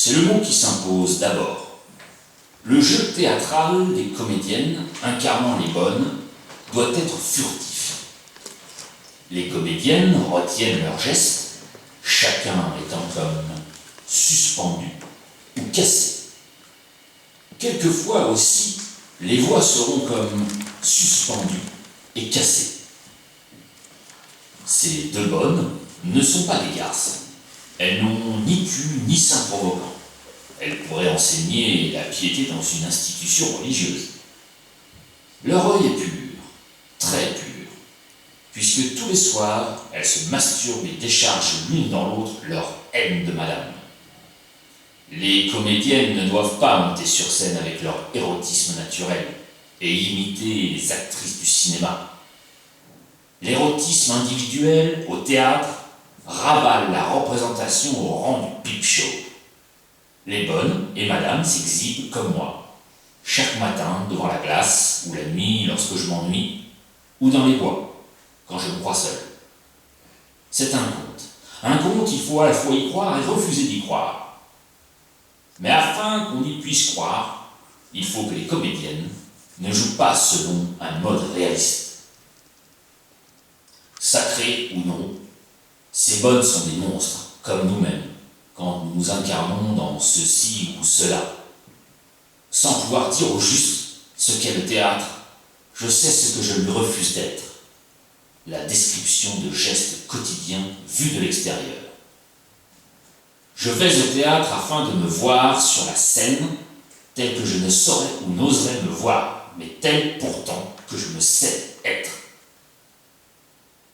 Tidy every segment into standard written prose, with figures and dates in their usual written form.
c'est le mot qui s'impose d'abord. Le jeu théâtral des comédiennes incarnant les bonnes doit être furtif. Les comédiennes retiennent leurs gestes, chacun étant comme suspendu ou cassé. Quelquefois aussi, les voix seront comme suspendues et cassées. Ces deux bonnes ne sont pas des garces. Elles n'ont ni cul ni sein provoquant. Elles pourraient enseigner la piété dans une institution religieuse. Leur œil est pur, très pur, puisque tous les soirs, elles se masturbent et déchargent l'une dans l'autre leur haine de madame. Les comédiennes ne doivent pas monter sur scène avec leur érotisme naturel et imiter les actrices du cinéma. L'érotisme individuel au théâtre ravale la représentation au rang du peep show. Les bonnes et madame s'exhibent comme moi, chaque matin devant la glace ou la nuit lorsque je m'ennuie, ou dans les bois, quand je me crois seul. C'est un conte. Un conte, il faut à la fois y croire et refuser d'y croire. Mais afin qu'on y puisse croire, il faut que les comédiennes ne jouent pas selon un mode réaliste. Sacrées ou non, ces bonnes sont des monstres, comme nous-mêmes, quand nous nous incarnons dans ceci ou cela. Sans pouvoir dire au juste ce qu'est le théâtre, je sais ce que je lui refuse d'être. La description de gestes quotidiens vus de l'extérieur. Je vais au théâtre afin de me voir sur la scène, tel que je ne saurais ou n'oserais me voir, mais tel pourtant que je me sais être.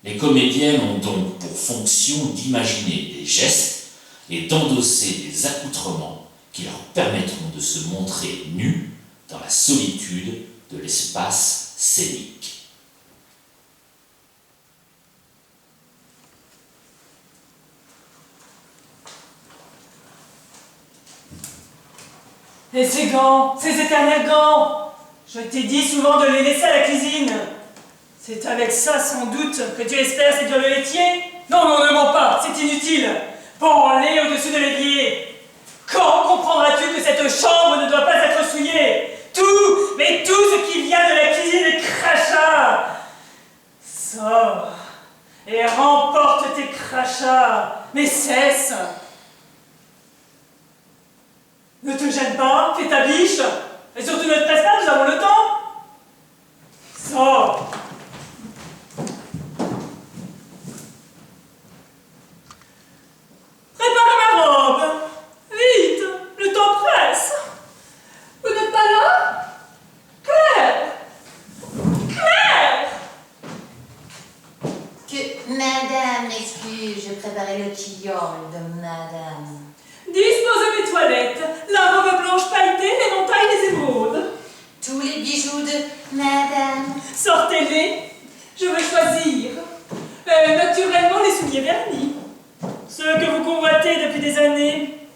Les comédiennes ont donc pour fonction d'imaginer des gestes et d'endosser des accoutrements qui leur permettront de se montrer nus dans la solitude de l'espace scénique. Et ces gants, ces éternels gants, je t'ai dit souvent de les laisser à la cuisine. C'est avec ça, sans doute, que tu espères séduire le laitier? Non, non, ne mens pas, c'est inutile. Branler au-dessus de l'évier. Quand comprendras-tu que cette chambre ne doit pas être souillée? Tout, mais tout ce qui vient de la cuisine est crachat. Sors et remporte tes crachats, mais cesse. Ne te gêne pas, fais ta biche, et surtout ne te presse pas, nous avons le temps. Sors. Prépare ma robe. Vite, le temps presse. Vous n'êtes pas là? Claire! Claire! Que madame m'excuse, je préparais le tilleul de madame. Disposez mes toilettes, la robe blanche pailletée, l'éventail des émeraudes. Tous les bijoux de madame. Sortez-les, je veux choisir. Naturellement, les souliers vernis. Ceux que vous convoitez depuis des années.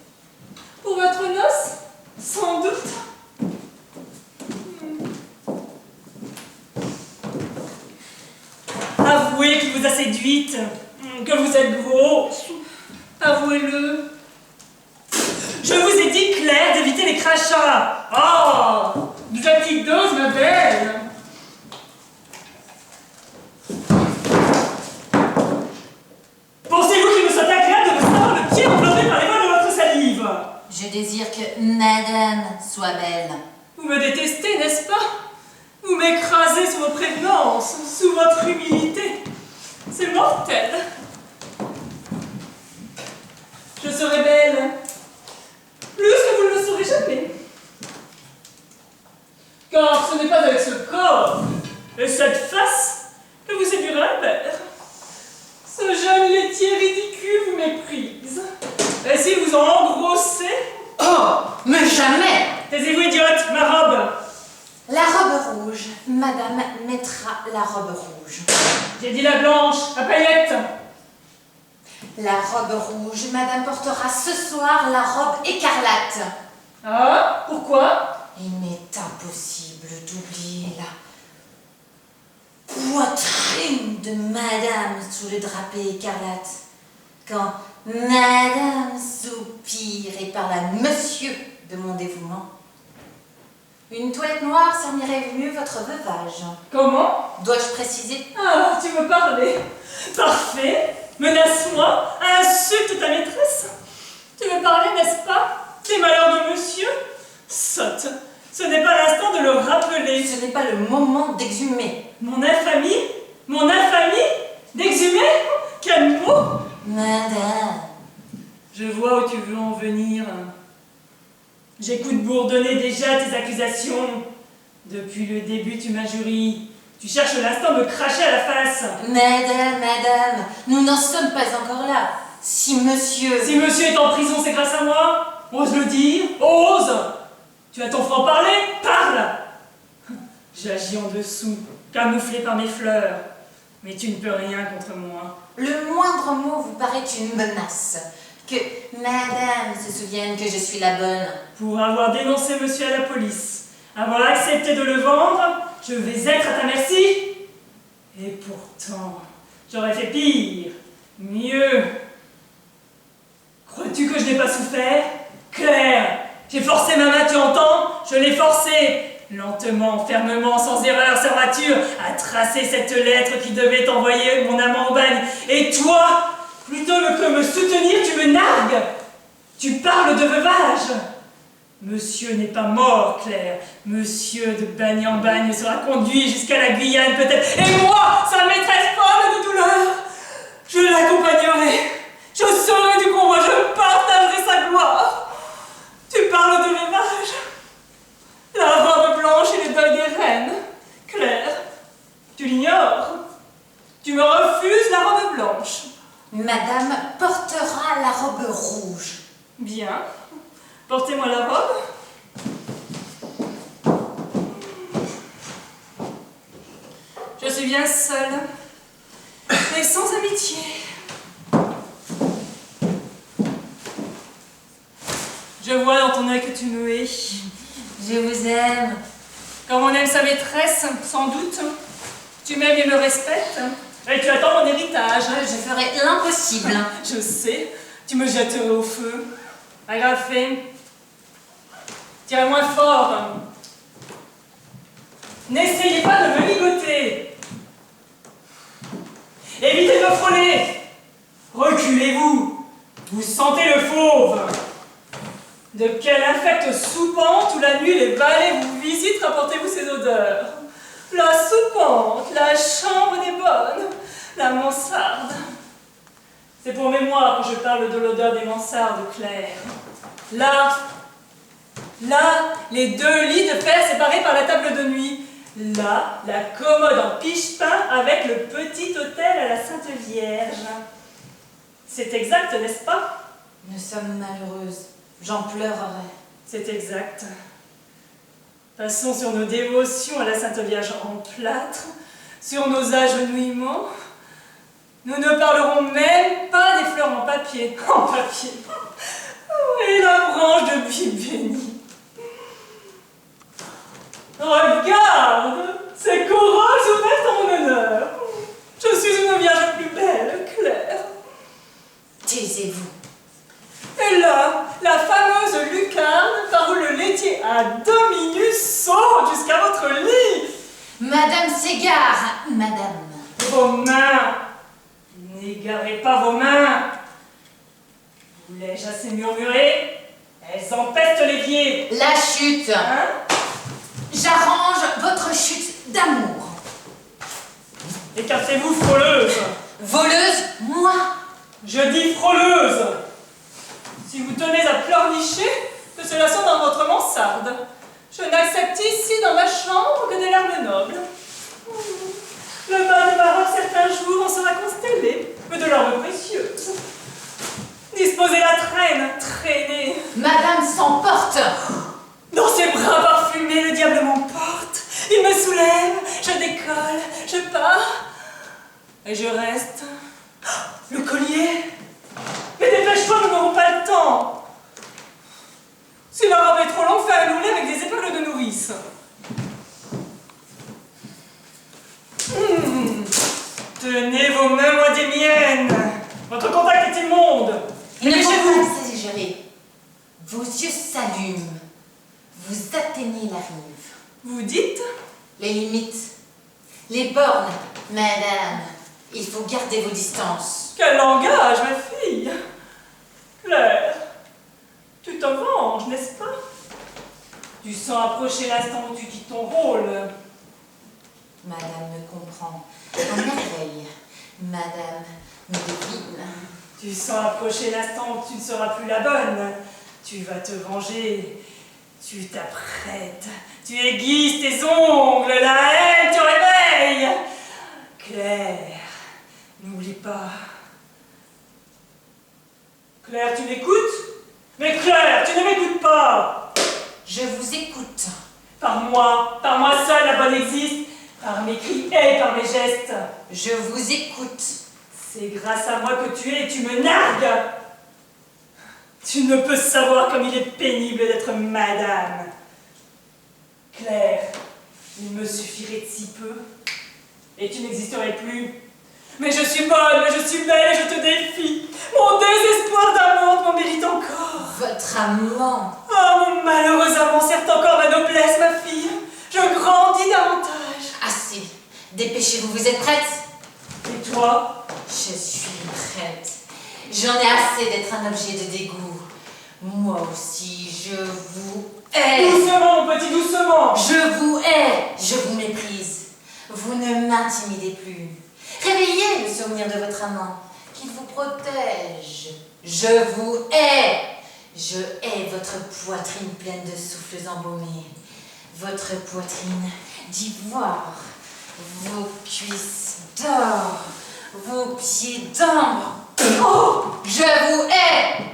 Pour votre noce, sans doute. Avouez qu'il vous a séduite, que vous êtes grosse. Avouez-le. Je vous ai dit, Claire, d'éviter les crachats. Oh, une petite dose, ma belle. Pensez-vous qu'il me soit agréable de me savoir le pied enveloppé par les mains de votre salive? Je désire que madame soit belle. Vous me détestez, n'est-ce pas? Vous m'écrasez sous vos prévenances, sous votre humilité. C'est mortel. Je serai belle. Plus que vous ne le saurez jamais. Car ce n'est pas avec ce corps et cette face que vous séduirez un père. Ce jeune laitier ridicule vous méprise. Et si vous en engrossez... Oh, mais jamais! Taisez-vous, idiote, ma robe. La robe rouge. Madame mettra la robe rouge. J'ai dit la blanche, à paillettes. La robe rouge. Madame portera ce soir la robe écarlate. Ah, pourquoi? Il m'est impossible d'oublier la poitrine de madame sous le drapé écarlate. Quand Madame soupire et parle à monsieur de mon dévouement. Une toilette noire cernirait mieux votre veuvage. Comment? Dois-je préciser? Ah, tu veux parler? Parfait. Menace-moi, insulte ta maîtresse. Tu veux parler, n'est-ce pas? Des malheurs de monsieur? Sotte, ce n'est pas l'instant de le rappeler. Ce n'est pas le moment d'exhumer. Mon infamie? Mon infamie? D'exhumer? Quel mot? Madame. Je vois où tu veux en venir. J'écoute bourdonner déjà tes accusations. Depuis le début, tu m'injuries. Tu cherches l'instant de me cracher à la face. Madame, nous n'en sommes pas encore là. Si monsieur... Si monsieur est en prison, c'est grâce à moi. Ose le dire, ose. Tu as ton franc-parler, parle. J'agis en dessous, camouflé par mes fleurs. Mais tu ne peux rien contre moi. Le moindre mot vous paraît une menace. Que madame se souvienne que je suis la bonne. Pour avoir dénoncé monsieur à la police, avoir accepté de le vendre, je vais être à ta merci. Et pourtant, j'aurais fait pire, mieux. Crois-tu que je n'ai pas souffert? Claire, j'ai forcé ma main, tu entends? Je l'ai forcée. Lentement, fermement, sans erreur, sans rature, à tracer cette lettre qui devait envoyer mon amant au bagne. Et toi, plutôt que me soutenir, tu me nargues. Tu parles de veuvage. Monsieur n'est pas mort, Claire. Monsieur de bagne en bagne sera conduit jusqu'à la Guyane, peut-être. Et moi, sa maîtresse folle de douleur, je l'accompagnerai. Je serai du convoi, je partagerai sa gloire. Tu parles de veuvage. La robe blanche et le deuil des reines. Claire, tu l'ignores. Tu me refuses la robe blanche. Madame portera la robe rouge. Bien. Portez-moi la robe. Je suis bien seule. Et sans amitié. Je vois dans ton œil que tu me hais. Je vous aime. Comme on aime sa maîtresse, sans doute. Tu m'aimes et me respectes. Et tu attends mon héritage. Je ferai l'impossible. Je sais. Tu me jetterais au feu. Agrafé. Tirez moins fort. N'essayez pas de me ligoter. Évitez de me frôler. Reculez-vous. Vous sentez le fauve. De quel infect soupente où la nuit les balais vous visitent, rapportez-vous ces odeurs. La soupente, la chambre des bonnes, la mansarde. C'est pour mémoire que je parle de l'odeur des mansardes, Claire. Là, les deux lits de fer séparés par la table de nuit. Là, la commode en piche-pain avec le petit autel à la Sainte Vierge. C'est exact, n'est-ce pas? Nous sommes malheureuses. J'en pleurerai. C'est exact. Passons sur nos dévotions à la Sainte Vierge en plâtre, sur nos agenouillements. Nous ne parlerons même pas des fleurs en papier. En papier. Et la branche de buis béni. Regarde, ces corolles ouvertes en mon honneur. Je suis une vierge plus belle, Claire. Taisez-vous. Et là, la fameuse lucarne par où le laitier à dominus saute jusqu'à votre lit. Madame s'égare. Madame. Vos mains. N'égarez pas vos mains. Vous l'ai-je assez murmuré? Elles empestent l'évier. La chute. Hein? J'arrange votre chute d'amour. Écartez-vous, frôleuse. Voleuse, moi. Je dis frôleuse. Si vous tenez à pleurnicher, que cela soit dans votre mansarde. Je n'accepte ici dans ma chambre que des larmes nobles. Le bas de ma robe certains jours en sera constellé, mais de larmes précieuses. Disposez la traîne, traînez. Madame s'emporte. Dans ses bras parfumés, le diable m'emporte. Il me soulève, je décolle, je pars. Et je reste. Le collier. Mais dépêche-toi, nous n'aurons pas le temps. Si la robe est trop longue, fais un loulet avec des épaules de nourrice. Tenez vos mains loin des miennes. Votre contact est immonde. Il ne faut Dépêchez-vous. pas exagérer. Vos yeux s'allument. Vous atteignez la rive. Vous dites? Les limites, les bornes. Madame, il faut garder vos distances. Quel langage, ma fille! Claire, tu te venges, n'est-ce pas? Tu sens approcher l'instant où tu quittes ton rôle. Madame me comprend. En merveille. Madame me devine. Tu sens approcher l'instant où tu ne seras plus la bonne. Tu vas te venger. Tu t'apprêtes. Tu aiguises tes ongles. La haine te réveille. Claire, n'oublie pas. Claire, tu m'écoutes? Mais Claire, tu ne m'écoutes pas! Je vous écoute. Par moi seule la bonne existe, par mes cris et par mes gestes. Je vous écoute. C'est grâce à moi que tu es et tu me nargues. Tu ne peux savoir comme il est pénible d'être madame. Claire, il me suffirait de si peu, et tu n'existerais plus. Mais je suis bonne, mais je suis belle et je te défie. Mon désespoir d'amour m'en mérite encore. Votre amant. Ah, mon malheureux amant sert encore ma noblesse, ma fille. Je grandis davantage. Assez. Dépêchez-vous, vous êtes prête? Et toi? Je suis prête. J'en ai assez d'être un objet de dégoût. Moi aussi, je vous hais. Doucement, mon petit, doucement. Je vous hais. Je vous méprise. Vous ne m'intimidez plus. Réveillez le souvenir de votre amant, qu'il vous protège. Je vous hais. Je hais votre poitrine pleine de souffles embaumés, votre poitrine d'ivoire, vos cuisses d'or, vos pieds d'ambre. Oh, je vous hais.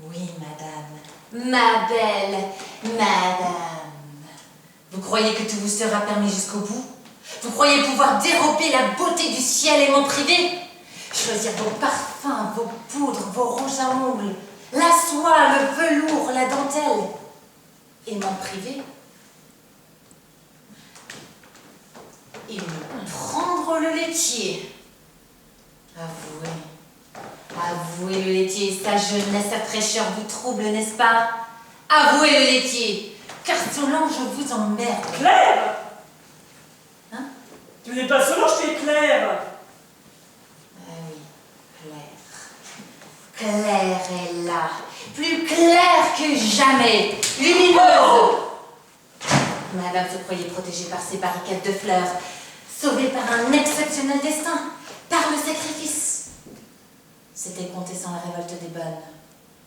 Oui, madame, ma belle madame. Vous croyez que tout vous sera permis jusqu'au bout? Vous croyez pouvoir dérober la beauté du ciel et m'en priver? Choisir vos parfums, vos poudres, vos rouges à ongles, la soie, le velours, la dentelle, et m'en priver? Et me prendre le laitier. Avouez le laitier, sa jeunesse, sa fraîcheur vous trouble, n'est-ce pas? Avouez le laitier, car selon je vous emmerde. Claire! Hein? Tu n'es pas Solange, tu es Claire. Ah oui, Claire. Claire est là, plus claire que jamais, lumineuse. Madame se croyait protégée par ses barricades de fleurs, sauvée par un exceptionnel destin, par le sacrifice. C'était compter sans la révolte des bonnes.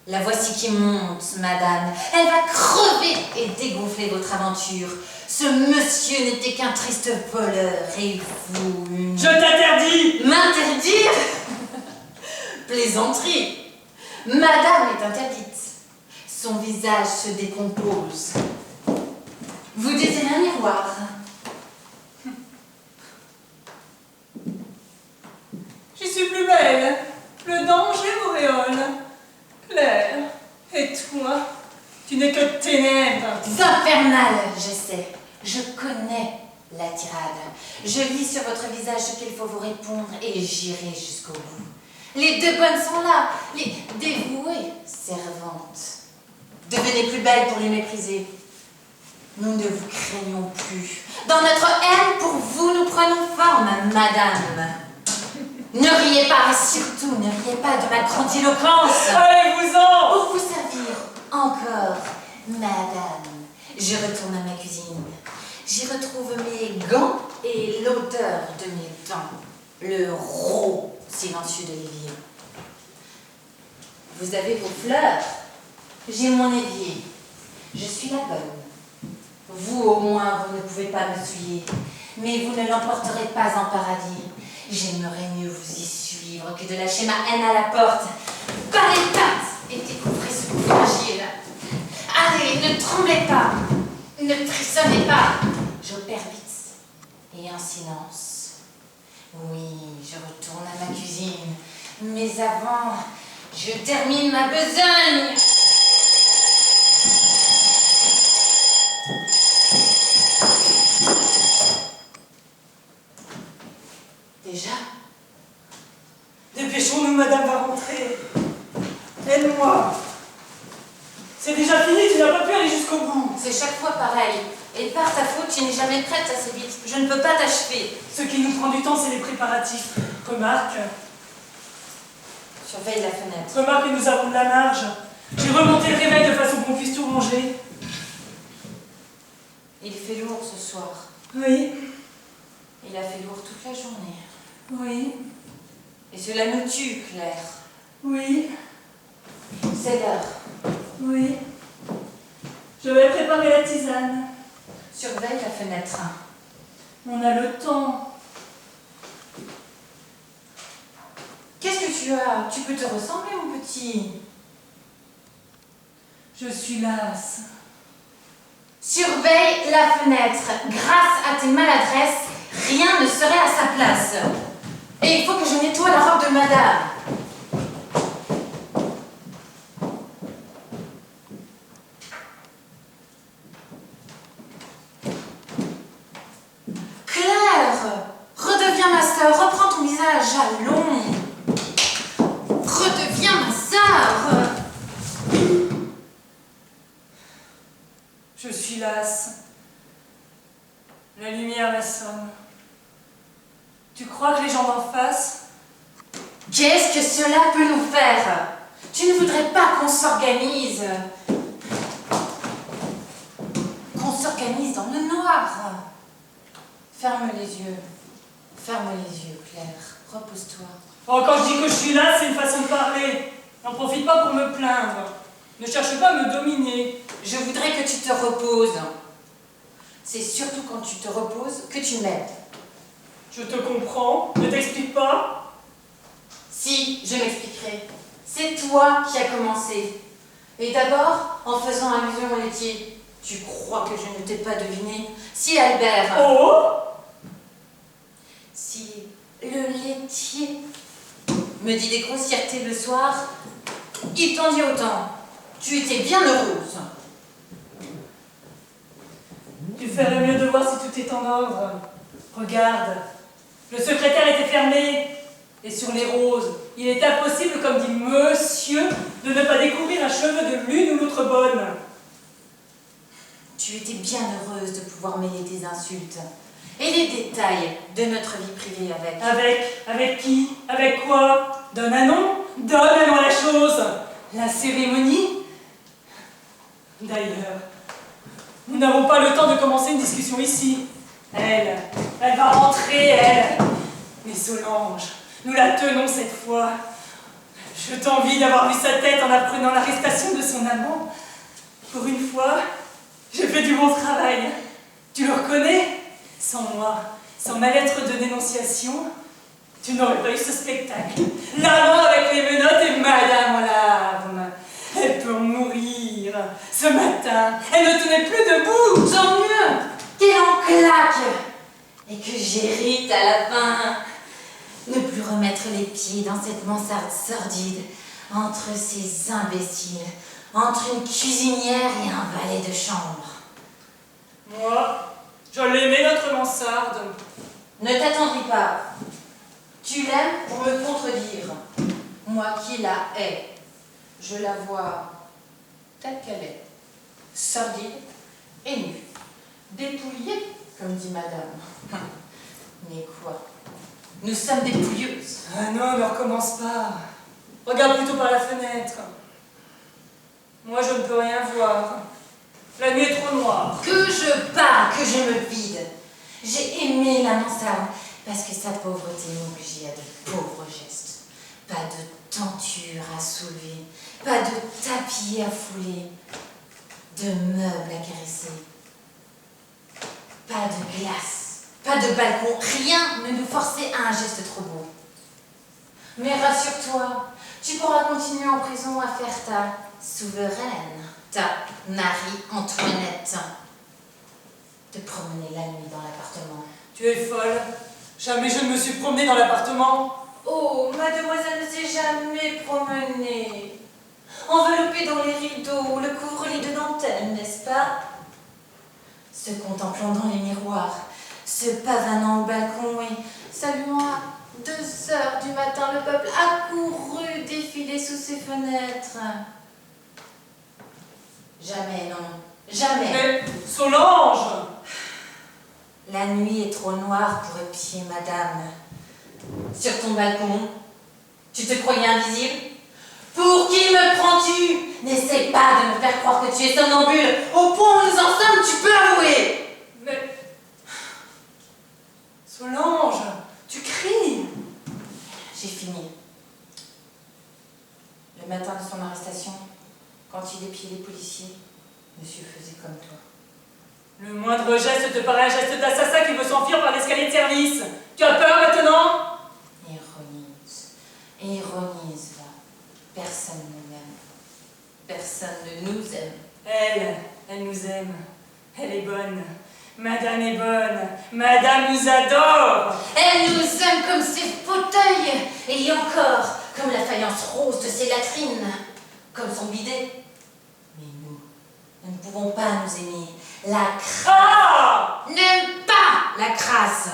La voici qui monte, madame. Elle va crever et dégonfler votre aventure. Ce monsieur n'était qu'un triste voleur et vous... Je t'interdis. M'interdire? Plaisanterie. Madame est interdite. Son visage se décompose. Vous désirez un miroir? Je suis plus belle. Le danger m'auréole. Claire, et toi? Tu n'es que ténèbres. Infernal, je sais. Je connais la tirade. Je lis sur votre visage ce qu'il faut vous répondre et j'irai jusqu'au bout. Les deux bonnes sont là, les dévouées servantes. Devenez plus belles pour les mépriser. Nous ne vous craignons plus. Dans notre haine pour vous, nous prenons forme, madame. Ne riez pas, surtout ne riez pas de ma grandiloquence. Allez-vous-en. Pour vous servir encore, madame, je retourne à ma cuisine. J'y retrouve mes gants et l'odeur de mes dents, le rot silencieux d'Olivier. Vous avez vos fleurs, j'ai mon évier. Je suis la bonne. Vous, au moins, vous ne pouvez pas me souiller, mais vous ne l'emporterez pas en paradis. J'aimerais mieux vous y suivre que de lâcher ma haine à la porte. Bas les pattes et découvrez ce coup fragile. Allez, ne tremblez pas, ne frissonnez pas. J'opère vite et en silence. Oui, je retourne à ma cuisine, mais avant, je termine ma besogne. Déjà? Dépêchons-nous, madame va rentrer. Aide-moi. C'est déjà fini, tu n'as pas pu aller jusqu'au bout. C'est chaque fois pareil. Et par ta faute, tu n'es jamais prête assez vite. Je ne peux pas t'achever. Ce qui nous prend du temps, c'est les préparatifs. Remarque. Surveille la fenêtre. Remarque que nous avons de la marge. J'ai remonté le réveil de façon qu'on puisse tout ranger. Il fait lourd ce soir. Oui, Il a fait lourd toute la journée. oui, Et cela nous tue, Claire. oui, C'est l'heure. oui. Je vais préparer la tisane. Surveille la fenêtre. On a le temps. Qu'est-ce que tu as? Tu peux te ressembler, mon petit. Je suis lasse. Surveille la fenêtre. Grâce à tes maladresses, rien ne serait à sa place. Et il faut que je nettoie la robe de madame. Claire, redeviens ma sœur, reprends ton visage. Allons. Redeviens ma sœur. Je suis lasse. La lumière m'assomme. Tu crois que les gens d'en face? Qu'est-ce que cela peut nous faire? Tu ne voudrais pas qu'on s'organise? Qu'on s'organise dans le noir? Ferme les yeux. Ferme les yeux, Claire. Repose-toi. Oh, quand je dis que je suis lasse, c'est une façon de parler. N'en profite pas pour me plaindre. Ne cherche pas à me dominer. Je voudrais que tu te reposes. C'est surtout quand tu te reposes que tu m'aides. Je te comprends. Ne t'explique pas. Si, je m'expliquerai. C'est toi qui as commencé. Et d'abord, en faisant allusion au laitier. Tu crois que je ne t'ai pas deviné? Si Albert... Oh! Si le laitier me dit des grossièretés le soir, il t'en dit autant. Tu étais bien heureuse. Tu ferais mieux de voir si tout est en ordre. Regarde. Le secrétaire était fermé. Et sur les roses, il est impossible, comme dit monsieur, de ne pas découvrir un cheveu de l'une ou l'autre bonne. Tu étais bien heureuse de pouvoir mêler tes insultes et les détails de notre vie privée avec... Avec qui? Avec quoi? Donne un nom? Donne un nom à la chose. La cérémonie? D'ailleurs, nous n'avons pas le temps de commencer une discussion ici. Elle va rentrer, elle. Mais Solange, nous la tenons cette fois. Je t'envie d'avoir vu sa tête en apprenant l'arrestation de son amant. Pour une fois, j'ai fait du bon travail. Tu le reconnais? Sans moi, sans ma lettre de dénonciation, tu n'aurais pas eu ce spectacle. L'amant avec les menottes et madame en larmes. Elle peut en mourir. Ce matin, elle ne tenait plus debout. Tant mieux qu'elle en claque et que j'hérite à la fin. Ne plus remettre les pieds dans cette mansarde sordide entre ces imbéciles, entre une cuisinière et un valet de chambre. Moi, je l'aimais notre mansarde. Ne t'attendris pas. Tu l'aimes pour me contredire. Moi qui la hais, je la vois telle qu'elle est, sordide et nue, dépouillée, comme dit madame. Mais quoi? Nous sommes des pouilleuses. Ah non, ne recommence pas. Regarde plutôt par la fenêtre. Moi, je ne peux rien voir. La nuit est trop noire. Que je parle, que je me vide. J'ai aimé la mansarde parce que sa pauvreté m'obligeait à de pauvres gestes. Pas de tenture à soulever, pas de tapis à fouler, de meubles à caresser, pas de glace, pas de balcon, rien ne nous forçait à un geste trop beau. Mais rassure-toi, tu pourras continuer en prison à faire ta souveraine, ta Marie-Antoinette, te promener la nuit dans l'appartement. Tu es folle. Jamais je ne me suis promenée dans l'appartement. Oh, mademoiselle ne s'est jamais promenée. Enveloppée dans les rideaux, le couvre-lit de dentelle, n'est-ce pas? Se contemplant dans les miroirs, se pavanant au balcon et saluant 2 heures du matin, le peuple accouru défiler sous ses fenêtres. Jamais, non. Jamais. Mais Solange! La nuit est trop noire pour épier, madame. Sur ton balcon, tu te croyais invisible? Pour qui me prends-tu? N'essaie pas de me faire croire que tu es somnambule. Au point où nous en sommes, tu peux avouer. Mais... Solange, tu cries! J'ai fini. Le matin de son arrestation, quand il épiait les policiers, monsieur faisait comme toi. Le moindre geste te paraît un geste d'assassin qui veut s'enfuir par l'escalier de service. Tu as peur maintenant? Ironise, va. Personne ne m'aime. Personne ne nous aime. Elle nous aime. Elle est bonne. Madame est bonne. Madame nous adore. Elle nous aime comme ses fauteuils, et encore, comme la faïence rose de ses latrines, comme son bidet. Mais nous ne pouvons pas nous aimer. La crasse n'aime pas la crasse.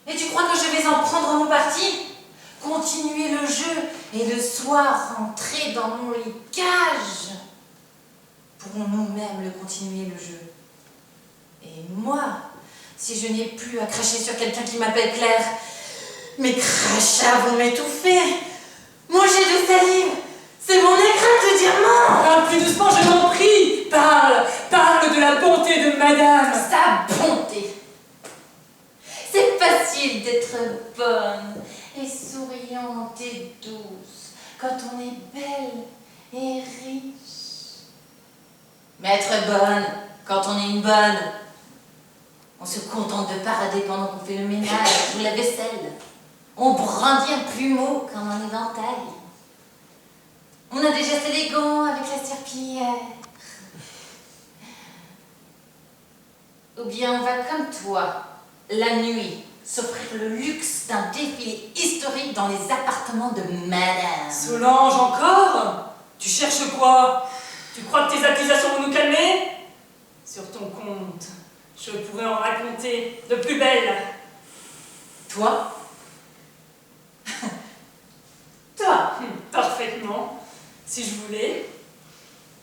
Et tu crois que je vais en prendre mon parti? Continuer le jeu et le soir rentrer dans mon lit cage? Pourrons-nous même le continuer le jeu? Et moi, si je n'ai plus à cracher sur quelqu'un qui m'appelle Claire, mes crachats vont m'étouffer. Manger de salive, c'est mon écrin de diamant. Parle plus doucement, je t'en prie. Parle de la bonté de madame. Sa bonté. C'est facile d'être bonne et souriante et douce quand on est belle et riche. Mais être bonne quand on est une bonne, on se contente de parader pendant qu'on fait le ménage ou la vaisselle. On brandit un plumeau comme un éventail. On a des gestes élégants avec la serpillière. Ou bien on va comme toi, la nuit, s'offrir le luxe d'un défilé historique dans les appartements de madame. Solange, encore? Tu cherches quoi? Tu crois que tes accusations vont nous calmer? Sur ton compte, je pourrais en raconter de plus belles. Toi? Toi? Parfaitement, si je voulais.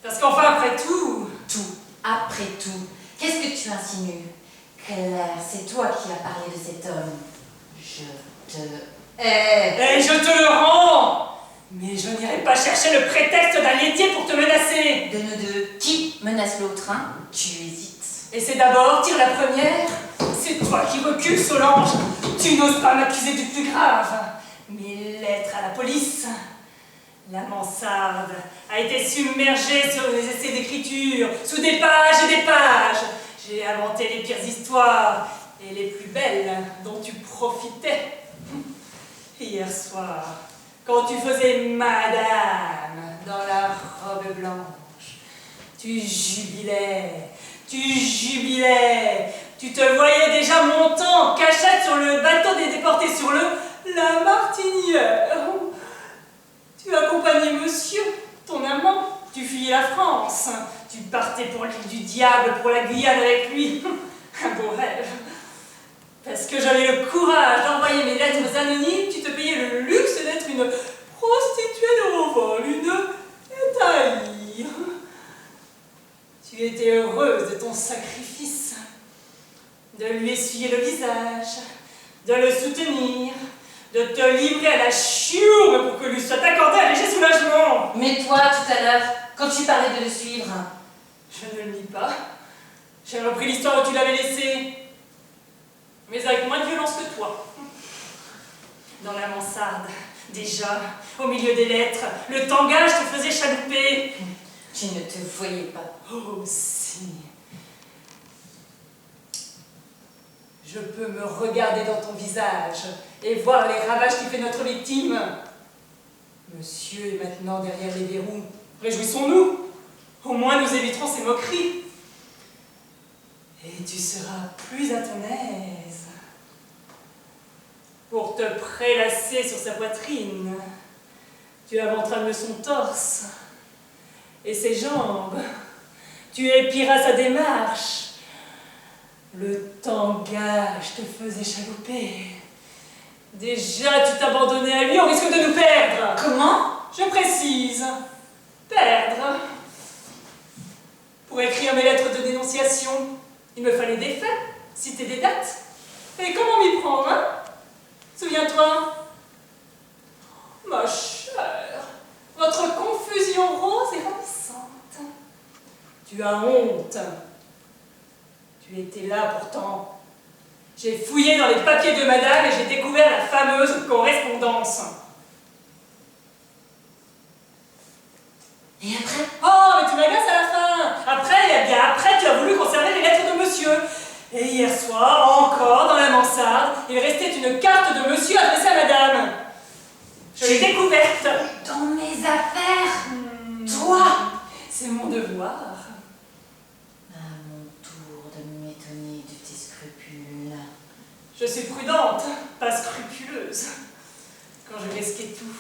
Parce qu'enfin, après tout... Après tout, qu'est-ce que tu insinues? Claire, c'est toi qui as parlé de cet homme. Je te hais. Et je te le rends! Mais je n'irai pas chercher le prétexte d'un laitier pour te menacer. De nous deux, qui menace l'autre, hein? Tu hésites. Et c'est d'abord, tire la première. C'est toi qui recules, Solange. Tu n'oses pas m'accuser du plus grave. Mes lettres à la police. La mansarde a été submergée sur les essais d'écriture, sous des pages et des pages. J'ai inventé les pires histoires et les plus belles dont tu profitais. Hier soir, quand tu faisais madame dans la robe blanche, tu jubilais, tu te voyais déjà montant en cachette sur le bateau des déportés sur la Martinière. Tu accompagnais monsieur, ton amant, tu fuyais la France, tu partais pour l'île du diable, pour la Guyane avec lui. Un beau rêve. Parce que j'avais le courage d'envoyer mes lettres anonymes, tu te payais le luxe d'être une prostituée de haut vol, une étalie. Tu étais heureuse de ton sacrifice, de lui essuyer le visage, de le soutenir, de te livrer à la chiourme pour que lui soit accordé un léger soulagement. Mais toi, tout à l'heure, quand tu parlais de le suivre... Je ne le nie pas. J'ai repris l'histoire où tu l'avais laissée, mais avec moins de violence que toi. Dans la mansarde, déjà, au milieu des lettres, le tangage te faisait chalouper. Tu ne te voyais pas. Oh, si. Je peux me regarder dans ton visage et voir les ravages qui fait notre victime. Monsieur est maintenant derrière les verrous. Réjouissons-nous. Au moins nous éviterons ces moqueries. Et tu seras plus à ton aise. Pour te prélasser sur sa poitrine, tu inventeras mieux son torse et ses jambes. Tu épieras sa démarche. Le tangage te faisait chalouper. Déjà, tu t'abandonnais à lui, on risque de nous perdre. Comment? Je précise. Perdre. Pour écrire mes lettres de dénonciation, il me fallait des faits, citer des dates. Et comment m'y prendre, hein? Souviens-toi. Ma chère, votre confusion rose est ravissante. Tu as honte. Tu étais là pourtant. J'ai fouillé dans les papiers de madame et j'ai découvert la fameuse correspondance. Et après? Oh, mais tu m'agaces à la fin. Après, eh bien après, tu as voulu conserver les lettres de monsieur. Et hier soir, encore, dans la mansarde, il restait une carte de monsieur adressée à madame. Je l'ai découverte. Dans mes affaires? Toi? C'est mon devoir. À mon tour de m'étonner de tes scrupules. Je suis prudente, pas scrupuleuse. Quand je risquais tout,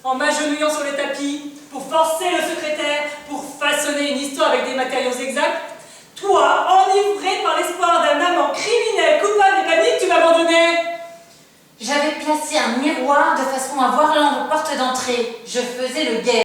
en m'agenouillant sur le tapis, pour forcer le secrétaire, pour façonner une histoire avec des matériaux exacts, toi, enivré par l'espoir d'un amant criminel, coupable et panique, tu m'abandonnais. J'avais placé un miroir de façon à voir l'angle porte d'entrée. Je faisais le guet.